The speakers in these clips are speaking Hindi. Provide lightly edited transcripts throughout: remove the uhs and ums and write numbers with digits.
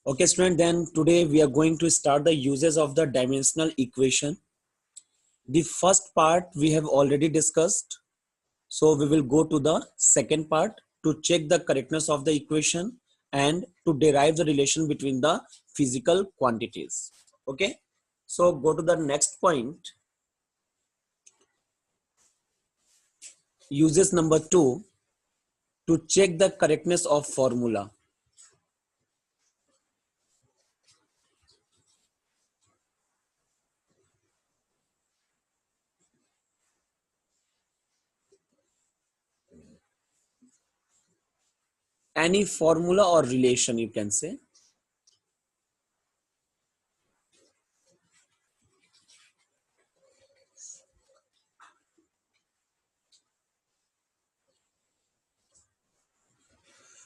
Okay, student, then today we are going to start the uses of the dimensional equation. The first part we have already discussed. So we will go to the second part to check the correctness of the equation and to derive the relation between the physical quantities. Okay, so go to the next point. Uses number 2, to check the correctness of formula. Any formula or relation you can say.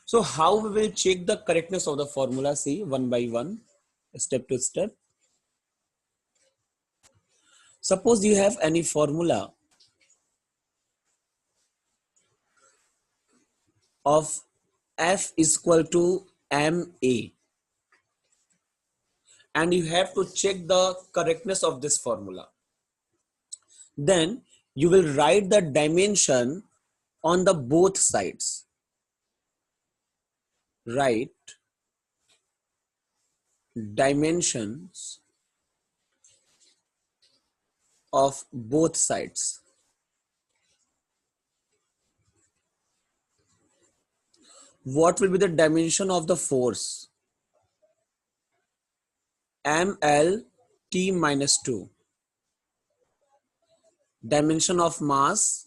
So how we will check the correctness of the formula? See, one by one, step to step. Suppose you have any formula of F is equal to MA, and you have to check the correctness of this formula. Then you will write the dimension on the both sides. Write dimensions of both sides. What will be the dimension of the force? ML T minus 2. Dimension of mass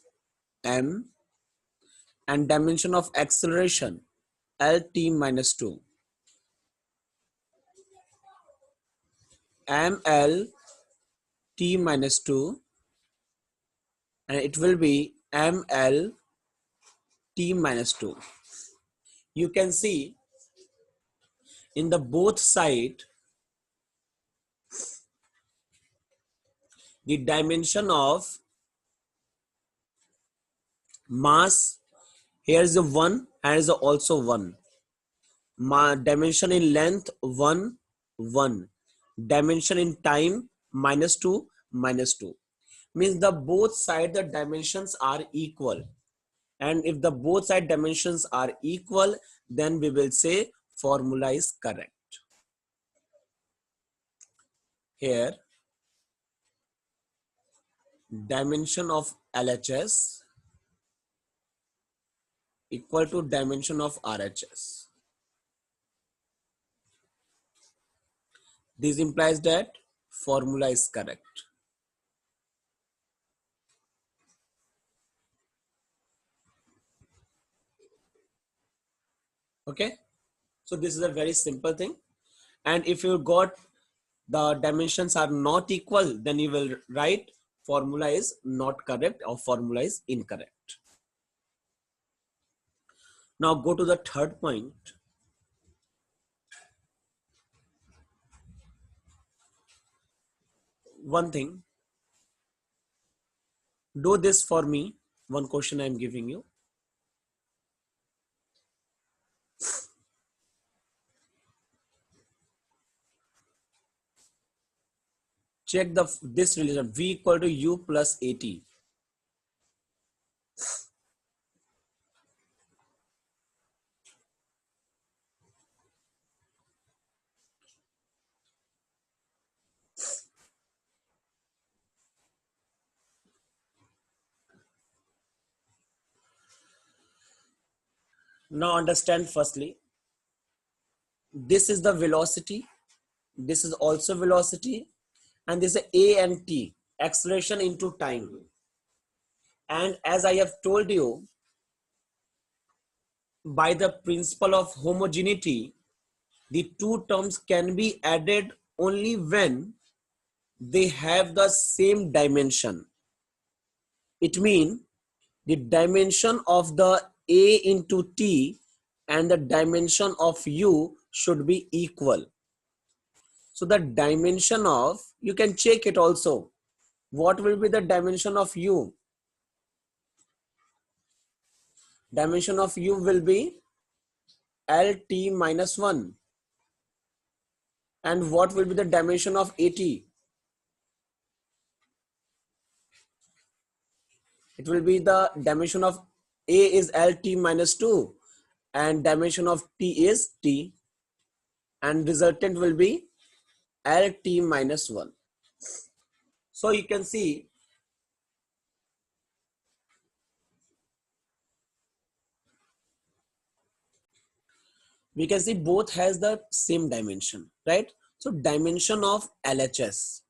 M, and dimension of acceleration LT minus 2. ML T minus 2, and it will be ML T minus 2. You can see in the both side the dimension of mass. Here is a 1 and is also 1. Dimension in length 1 1. Dimension in time minus 2 minus 2. Means the both side the dimensions are equal, and if the both side dimensions are equal, then we will say formula is correct. Here dimension of LHS equal to dimension of RHS. This implies that formula is correct. Okay, so this is a very simple thing, and if you got the dimensions are not equal, then you will write formula is not correct or formula is incorrect. Now go to the third point. One thing, do this for me. One question I am giving you. Check this relation V equal to U plus AT. Now understand firstly, this is the velocity, this is also velocity, and this is A and T, acceleration into time. And as I have told you, by the principle of homogeneity, the two terms can be added only when they have the same dimension. It means the dimension of the A into T and the dimension of U should be equal. So the dimension of, you can check it also. What will be the dimension of U? Dimension of U will be LT minus 1. And what will be the dimension of AT? It will be the dimension of A is LT minus 2 and dimension of T is T, and resultant will be LT minus 1. So you can see both has the same dimension, right? So dimension of LHS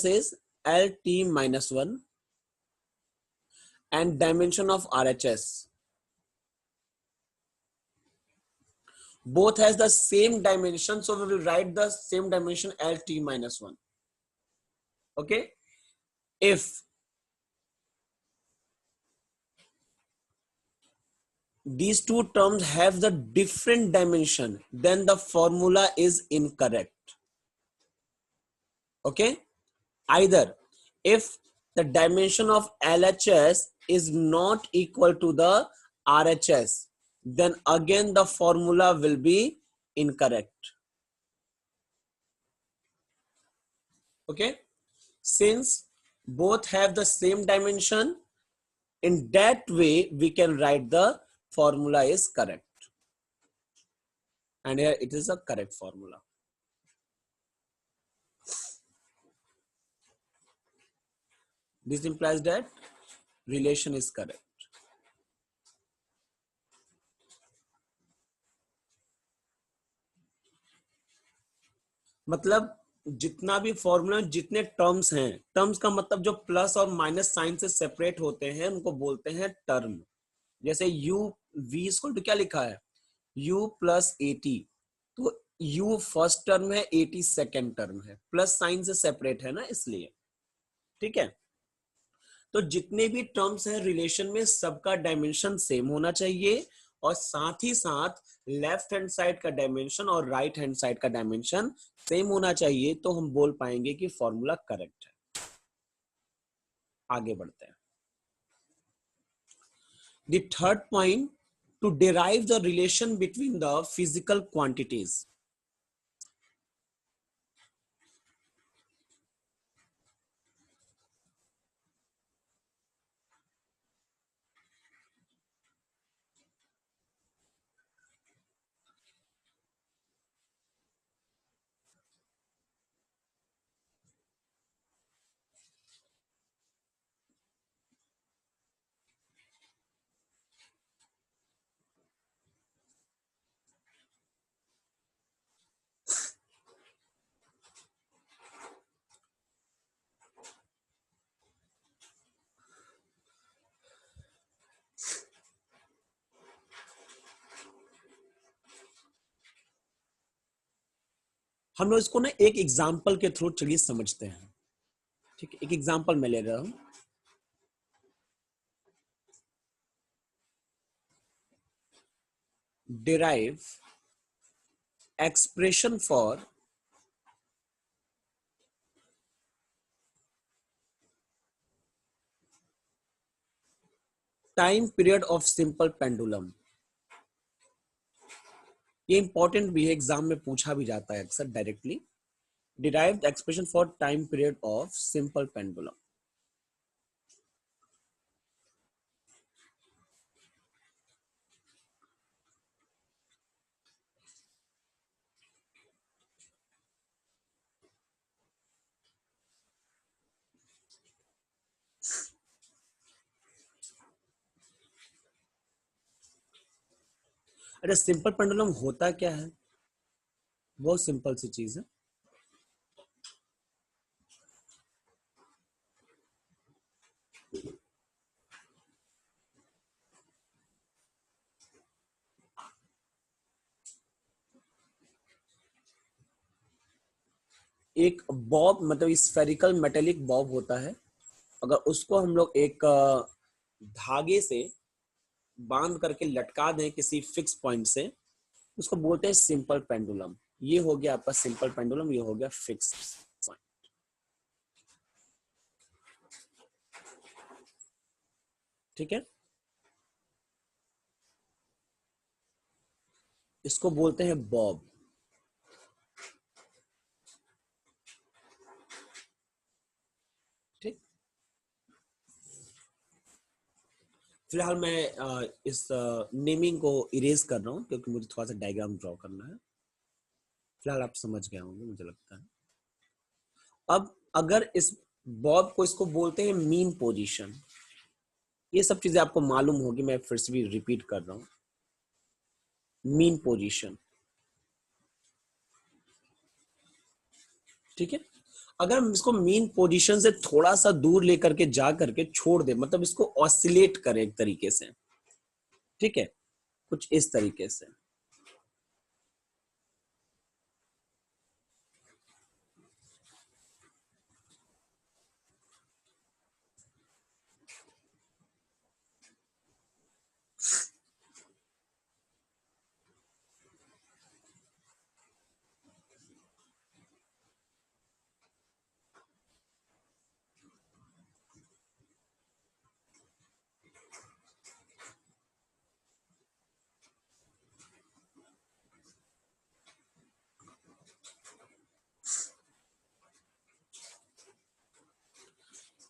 is LT minus 1, and dimension of RHS both has the same dimension, so we will write the same dimension LT minus 1. Okay, if these two terms have the different dimension, then the formula is incorrect. Okay, either if the dimension of LHS is not equal to the RHS, then again the formula will be incorrect. Okay, since both have the same dimension, in that way we can write the formula is correct, and here it is a correct formula. This implies that relation is correct. मतलब जितना भी फॉर्मूला, जितने टर्म्स हैं, टर्म्स का मतलब जो प्लस और माइनस साइन से सेपरेट होते हैं उनको बोलते हैं टर्म. जैसे u v इक्वल टू क्या लिखा है, u प्लस एटी, तो u फर्स्ट टर्म है, एटी सेकेंड टर्म है, प्लस साइन से सेपरेट है ना, इसलिए. ठीक है, तो जितने भी टर्म्स हैं रिलेशन में सबका डायमेंशन सेम होना चाहिए, और साथ ही साथ लेफ्ट हैंड साइड का डायमेंशन और राइट हैंड साइड का डायमेंशन सेम होना चाहिए, तो हम बोल पाएंगे कि फॉर्मूला करेक्ट है. आगे बढ़ते हैं. The third point, to derive the relation between the physical quantities. हम लोग इसको ना एक एग्जाम्पल के थ्रू चलिए समझते हैं. ठीक है, एक एग्जाम्पल मैं ले रहा हूं. Derive expression for time period of simple pendulum. ये इंपॉर्टेंट भी है, एग्जाम में पूछा भी जाता है अक्सर directly. Derived expression for time period of simple pendulum. अरे सिंपल पेंडुलम होता क्या है, बहुत सिंपल सी चीज है. एक बॉब मतलब स्फेरिकल मेटेलिक बॉब होता है, अगर उसको हम लोग एक धागे से बांध करके लटका दें किसी फिक्स पॉइंट से, उसको बोलते हैं सिंपल पेंडुलम. ये हो गया आपका सिंपल पेंडुलम, ये हो गया फिक्स पॉइंट. ठीक है, इसको बोलते हैं बॉब. फिलहाल मैं इस नेमिंग को इरेज कर रहा हूँ क्योंकि मुझे थोड़ा सा डायग्राम ड्रॉ करना है। फिलहाल आप समझ गए होंगे मुझे लगता है। अब अगर इस बॉब को इसको बोलते हैं मीन पोजीशन, ये सब चीजें आपको मालूम होगी, मैं फिर से भी रिपीट कर रहा हूँ। मीन पोजीशन, ठीक है। अगर हम इसको मीन पोजीशन से थोड़ा सा दूर लेकर के जा करके छोड़ दे, मतलब इसको ऑसिलेट करें एक तरीके से, ठीक है, कुछ इस तरीके से।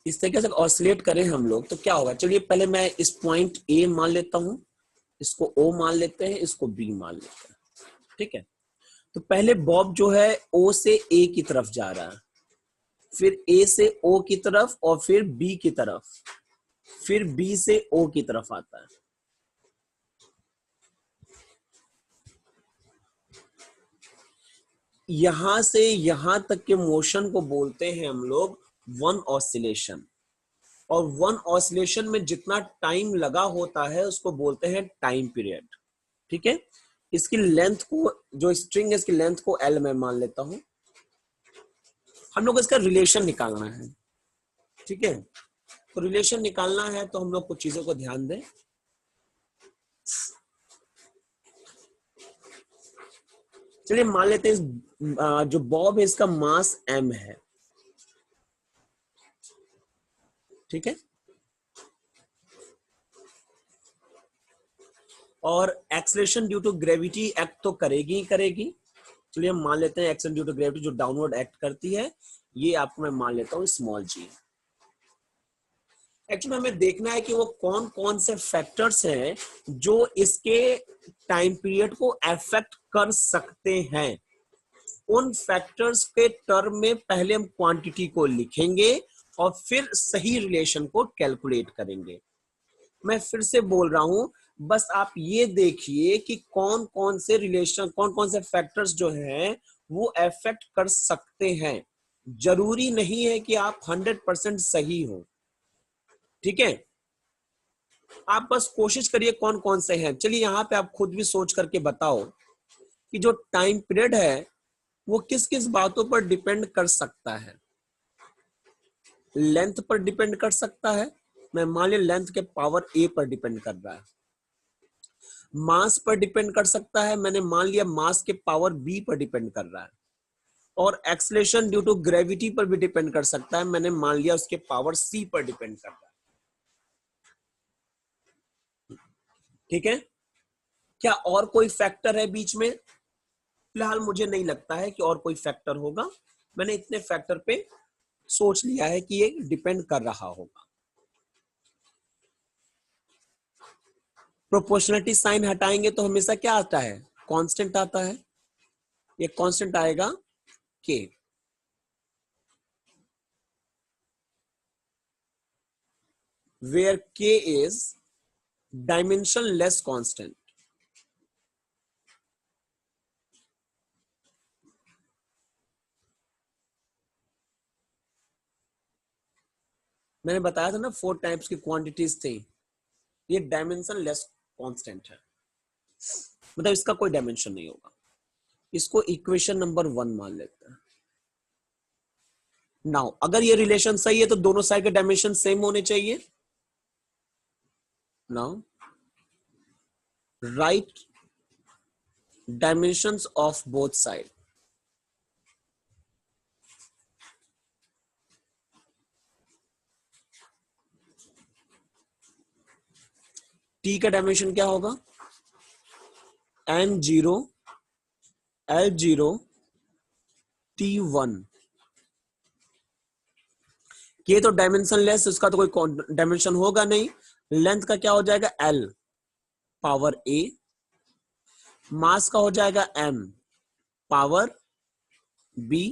इस तरीके से ऑसिलेट करें हम लोग तो क्या होगा, चलिए पहले मैं इस पॉइंट ए मान लेता हूं, इसको ओ मान लेते हैं, इसको बी मान लेते हैं, ठीक है। तो पहले बॉब जो है ओ से ए की तरफ जा रहा है, फिर ए से ओ की तरफ, और फिर बी की तरफ, फिर बी से ओ की तरफ आता है। यहां से यहां तक के मोशन को बोलते हैं हम लोग वन ऑसिलेशन, और वन ऑसिलेशन में जितना टाइम लगा होता है उसको बोलते हैं टाइम पीरियड, ठीक है। इसकी लेंथ को, जो स्ट्रिंग है इसकी लेंथ को एल में मान लेता हूं। हम लोग इसका रिलेशन निकालना है, ठीक है। तो रिलेशन निकालना है तो हम लोग कुछ चीजों को ध्यान दें। चलिए मान लेते हैं जो बॉब है इसका मास m है, ठीक है, और acceleration due to gravity act तो करेगी ही करेगी। चलिए हम मान लेते हैं एक्शन ड्यू टू ग्रेविटी जो डाउनवर्ड एक्ट करती है, ये आपको मैं मान लेता हूँ स्मॉल जी। एक्चुअली हमें देखना है कि वो कौन कौन से फैक्टर्स हैं जो इसके टाइम पीरियड को अफेक्ट कर सकते हैं। उन फैक्टर्स के टर्म में पहले हम क्वांटिटी को लिखेंगे और फिर सही रिलेशन को कैलकुलेट करेंगे। मैं फिर से बोल रहा हूं, बस आप ये देखिए कि कौन कौन से रिलेशन, कौन कौन से फैक्टर्स जो हैं वो अफेक्ट कर सकते हैं। जरूरी नहीं है कि आप 100% सही हो, ठीक है। आप बस कोशिश करिए कौन कौन से हैं। चलिए यहाँ पे आप खुद भी सोच करके बताओ कि जो टाइम पीरियड है वो किस किस बातों पर डिपेंड कर सकता है। लेंथ पर डिपेंड कर सकता है, मैं मान लिया लेंथ के पावर ए पर डिपेंड कर रहा है। मास पर डिपेंड कर सकता है, मैंने मान लिया मास के पावर बी पर डिपेंड कर रहा है। और एक्सलेशन ड्यू टू ग्रेविटी पर भी डिपेंड कर सकता है, मैंने मान लिया उसके पावर सी पर डिपेंड कर रहा है, ठीक है। क्या और कोई फैक्टर है बीच में? फिलहाल मुझे नहीं लगता है कि और कोई फैक्टर होगा। मैंने इतने फैक्टर पे सोच लिया है कि ये डिपेंड कर रहा होगा। प्रोपोर्शनलिटी साइन हटाएंगे तो हमेशा क्या आता है? कांस्टेंट आता है। ये कांस्टेंट आएगा के, where k is dimensionless constant। मैंने बताया था ना 4 टाइप्स की क्वांटिटीज थी, ये डायमेंशनलेस कांस्टेंट है, मतलब इसका कोई डायमेंशन नहीं होगा। इसको इक्वेशन नंबर 1 मान लेते हैं। नाउ अगर ये रिलेशन सही है तो दोनों साइड के डायमेंशन सेम होने चाहिए। Now right dimensions of both side. T का डायमेंशन क्या होगा? m0 l0 t1। ये तो डायमेंशन लेस, उसका तो कोई डायमेंशन होगा नहीं, लेंथ का क्या हो जाएगा L पावर A, मास का हो जाएगा M पावर B,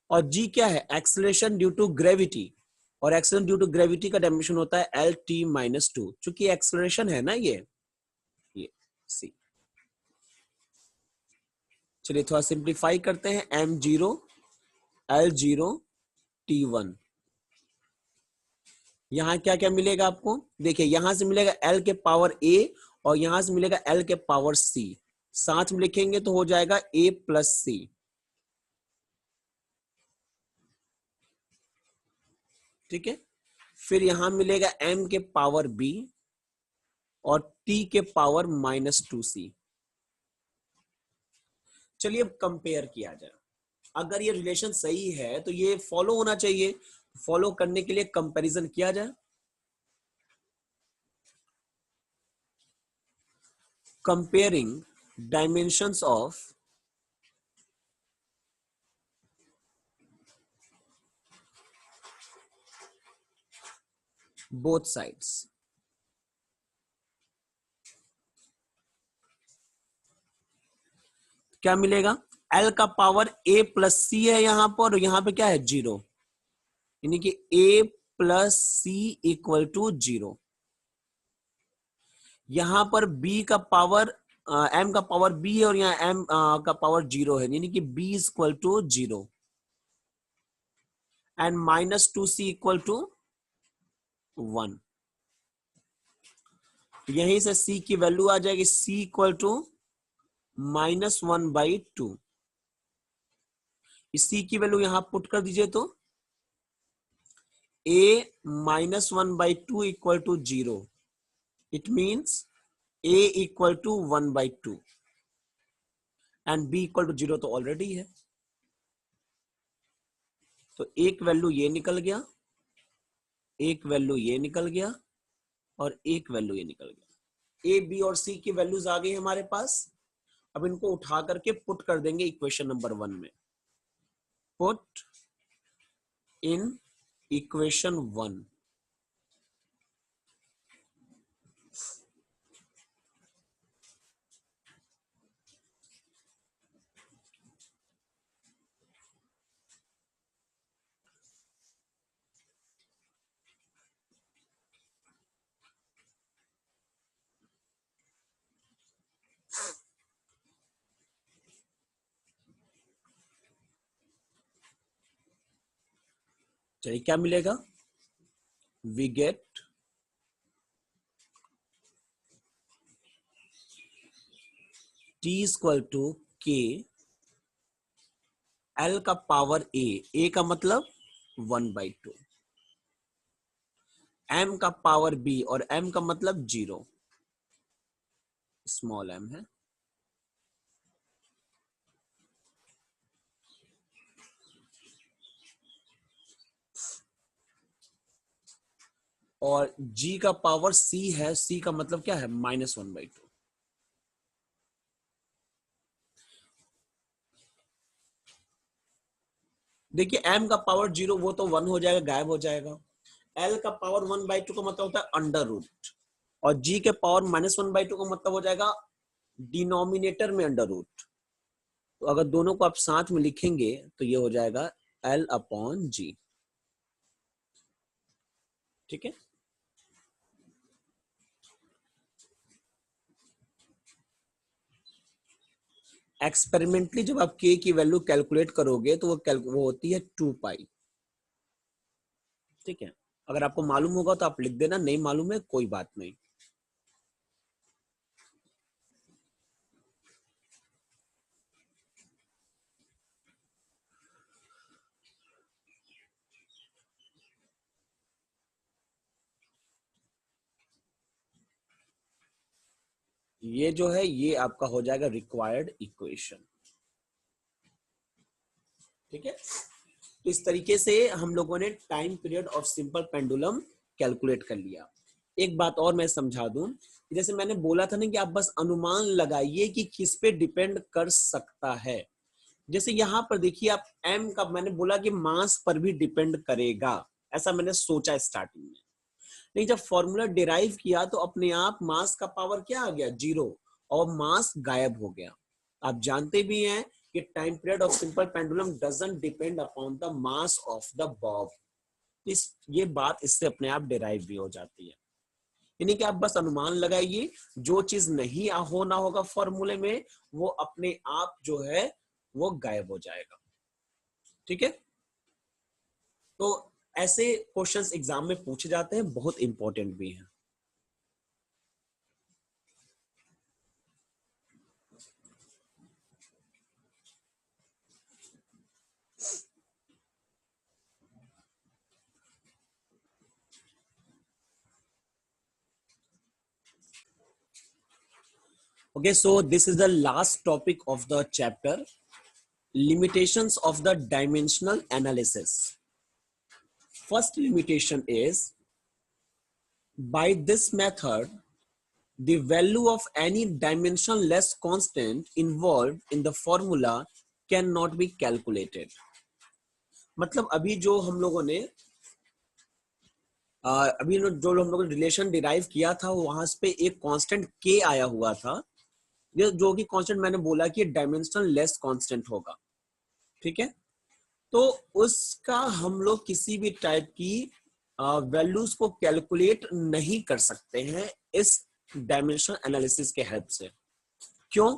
और G क्या है एक्सेलरेशन ड्यू टू ग्रेविटी, और एक्सेलरेशन ड्यू टू ग्रेविटी का डायमेंशन होता है Lt-2, चूंकि एक्सेलरेशन है ना ये C। चलिए थोड़ा सिंप्लीफाई करते हैं, M0 L0 T1। यहां क्या क्या मिलेगा आपको, देखिए यहां से मिलेगा L के पावर A और यहां से मिलेगा L के पावर C, साथ में लिखेंगे तो हो जाएगा A प्लस C। ठीक है, फिर यहां मिलेगा M के पावर B और T के पावर -2C। चलिए अब कंपेयर किया जाए, अगर ये रिलेशन सही है तो ये फॉलो होना चाहिए, फॉलो करने के लिए कंपैरिजन किया जाए। Comparing dimensions of both sides. क्या मिलेगा, L का पावर A प्लस C है यहां पर, और यहां पे क्या है 0, यानी कि A plus C equal to 0। यहां पर B का पावर M का पावर B है और यहाँ M का पावर 0 है, यानी कि B equal to 0 and -2C equal to 1। यहीं से C की वैल्यू आ जाएगी, C इक्वल टू -1/2। इस C की वैल्यू यहां पुट कर दीजिए तो A -1/2 equal to 0, it means A equal to 1/2 and B equal to 0 तो ऑलरेडी है, तो एक वैल्यू ये निकल गया, एक वैल्यू ये निकल गया और एक वैल्यू ये निकल गया। A, B और C की वैल्यूज आ गई हमारे पास। अब इनको उठा करके पुट कर देंगे इक्वेशन नंबर 1 में। Put in equation 1। चलिए क्या मिलेगा, we get T equal to K, L का पावर A का मतलब 1/2, M का पावर B और M का मतलब 0, स्मॉल m है, और G का पावर C है, C का मतलब क्या है -1/2। देखिए M का पावर 0 वो तो 1 हो जाएगा, गायब हो जाएगा। L का पावर 1/2 का मतलब होता है अंडर रूट, और G के पावर -1/2 का मतलब हो जाएगा डिनोमिनेटर में अंडर रूट। तो अगर दोनों को आप साथ में लिखेंगे तो ये हो जाएगा L/G। ठीक है, एक्सपेरिमेंटली जब आप K की वैल्यू कैलकुलेट करोगे तो वो होती है 2π। ठीक है, अगर आपको मालूम होगा तो आप लिख देना, नहीं मालूम है कोई बात नहीं। ये जो है ये आपका हो जाएगा रिक्वायर्ड इक्वेशन। ठीक है, तो इस तरीके से हम लोगों ने time period of simple pendulum calculate कर लिया। एक बात और मैं समझा दूं, जैसे मैंने बोला था ना कि आप बस अनुमान लगाइए कि किस पे डिपेंड कर सकता है। जैसे यहां पर देखिए आप m का, मैंने बोला कि मास पर भी डिपेंड करेगा, ऐसा मैंने सोचा स्टार्टिंग में। नहीं, जब फॉर्मूला डिराइव किया तो अपने आप मास का पावर क्या आ गया, 0, और मास गायब हो गया। आप जानते भी हैं कि time period of simple pendulum doesn't depend upon the mass of the Bob. ये बात इससे अपने आप डिराइव भी हो जाती है। यानी कि आप बस अनुमान लगाइए, जो चीज नहीं होना होगा फॉर्मूले में वो अपने आप जो है वो गायब हो जाएगा। ठीक है, तो ऐसे क्वेश्चंस एग्जाम में पूछे जाते हैं, बहुत इंपॉर्टेंट भी हैं। Okay, so this is the last topic of the chapter, limitations of the dimensional analysis. First limitation is, by this method, the value of any dimensionless constant involved in the formula cannot be calculated. मतलब अभी जो हम लोगों ने जो हम लोगों ने रिलेशन डिराइव किया था वहां पे एक कांस्टेंट के आया हुआ था, जो कि कांस्टेंट मैंने बोला कि डायमेंशनल लेस कांस्टेंट होगा। ठीक है, तो उसका हम लोग किसी भी टाइप की वैल्यूज को कैलकुलेट नहीं कर सकते हैं इस डायमेंशनल एनालिसिस के हेल्प से। क्यों?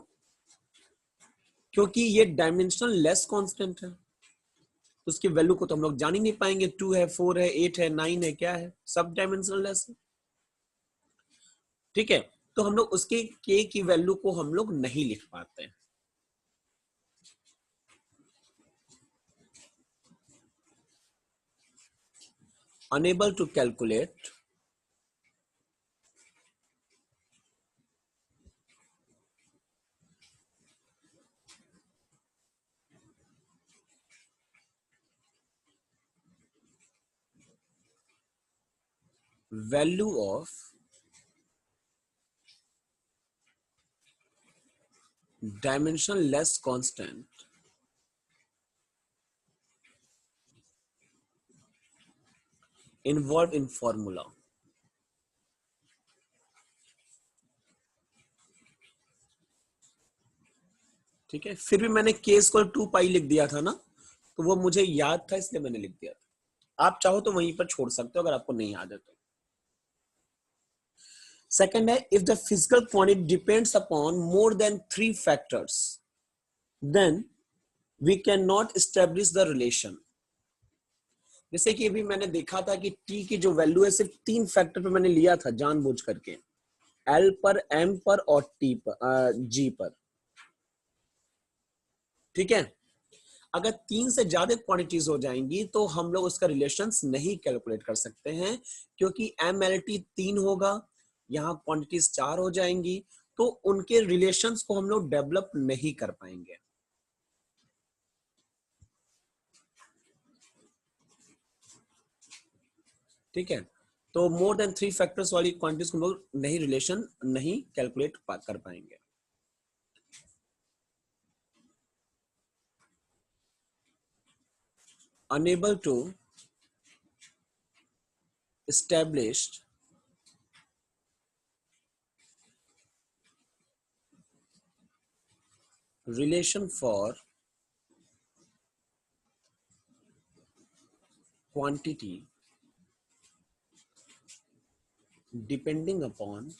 क्योंकि ये डायमेंशनल लेस कांस्टेंट है, तो उसकी वैल्यू को तो हम लोग जान ही नहीं पाएंगे। 2 है, 4 है, 8 है, 9 है, क्या है, सब डायमेंशनल लेस है। ठीक है, तो हम लोग उसके के की वैल्यू को हम लोग नहीं लिख पाते। Unable to calculate value of dimension less constant involved in formula। ठीक है, फिर भी मैंने k स्क्वायर 2 पाई लिख दिया था ना, तो वो मुझे याद था इसलिए मैंने लिख दिया था। आप चाहो तो वहीं पर छोड़ सकते हो अगर आपको नहीं याद है तो। सेकंड है, if the physical quantity depends upon more than 3 factors then we can not establish the relation. जैसे कि अभी मैंने देखा था कि t की जो वैल्यू है सिर्फ 3 फैक्टर पे मैंने लिया था जानबूझ करके, l पर, m पर और t पर, g पर। ठीक है, अगर 3 से ज्यादा क्वांटिटीज हो जाएंगी तो हम लोग उसका रिलेशंस नहीं कैलकुलेट कर सकते हैं, क्योंकि MLT 3 होगा, यहाँ क्वांटिटीज 4 हो जाएंगी, तो उनके रिलेशंस को हम लोग डेवलप नहीं कर पाएंगे। ठीक है, तो मोर देन 3 फैक्टर्स वाली क्वांटिटीज को हम लोग नहीं रिलेशन नहीं कैलकुलेट कर पाएंगे। Unable to establish relation for quantity depending upon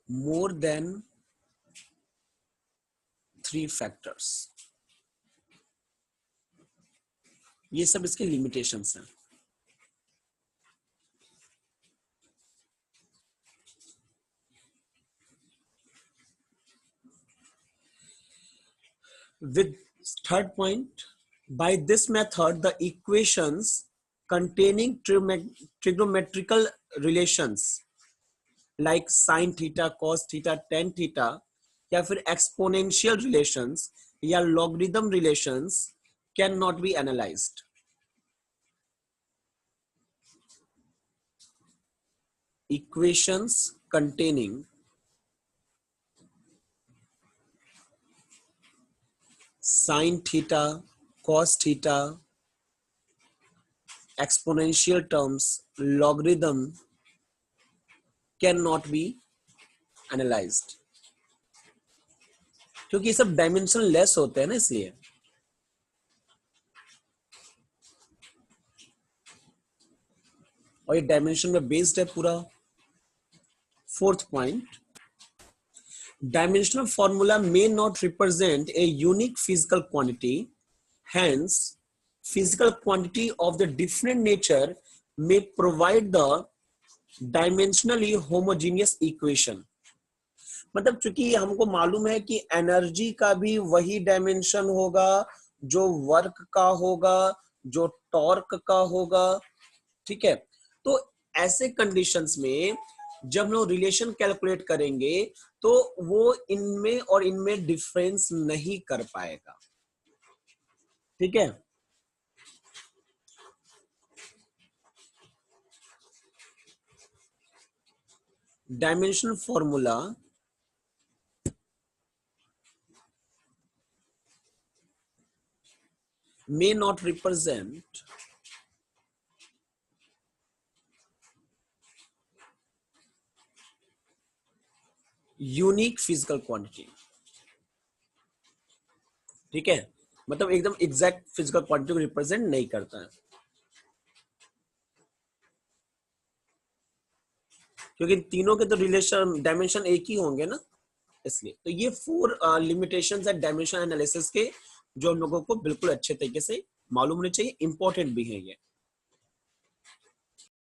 more than 3 factors. ये सब इसके लिमिटेशंस हैं। With third point, by this method the equations containing trigonometrical relations like sin theta, cos theta, tan theta या फिर exponential relations या logarithm relations cannot be analyzed। Equations containing sin theta, cos theta, exponential terms, logarithm cannot be analyzed, क्योंकि ये सब डायमेंशन लेस होते हैं ना, इसलिए। और ये डायमेंशन में बेस्ड है पूरा। Fourth point, dimensional formula may not represent a unique physical quantity, hence physical quantity of the different nature may provide the dimensionally homogeneous equation। मतलब चूंकि हमको मालूम है कि एनर्जी का भी वही डायमेंशन होगा जो वर्क का होगा, जो टॉर्क का होगा, ठीक है। तो ऐसे कंडीशंस में जब हम लोग रिलेशन कैलकुलेट करेंगे तो वो इनमें और इनमें डिफरेंस नहीं कर पाएगा, ठीक है। Dimensional formula may not represent unique physical quantity, ठीक है। मतलब एकदम एग्जैक्ट फिजिकल क्वांटिटी को रिप्रेजेंट नहीं करता है, क्योंकि तीनों के तो रिलेशन डायमेंशन एक ही होंगे ना, इसलिए। तो ये 4 लिमिटेशंस है डायमेंशन एनालिसिस के, जो हम लोगों को बिल्कुल अच्छे तरीके से मालूम होने चाहिए, इंपॉर्टेंट भी है ये।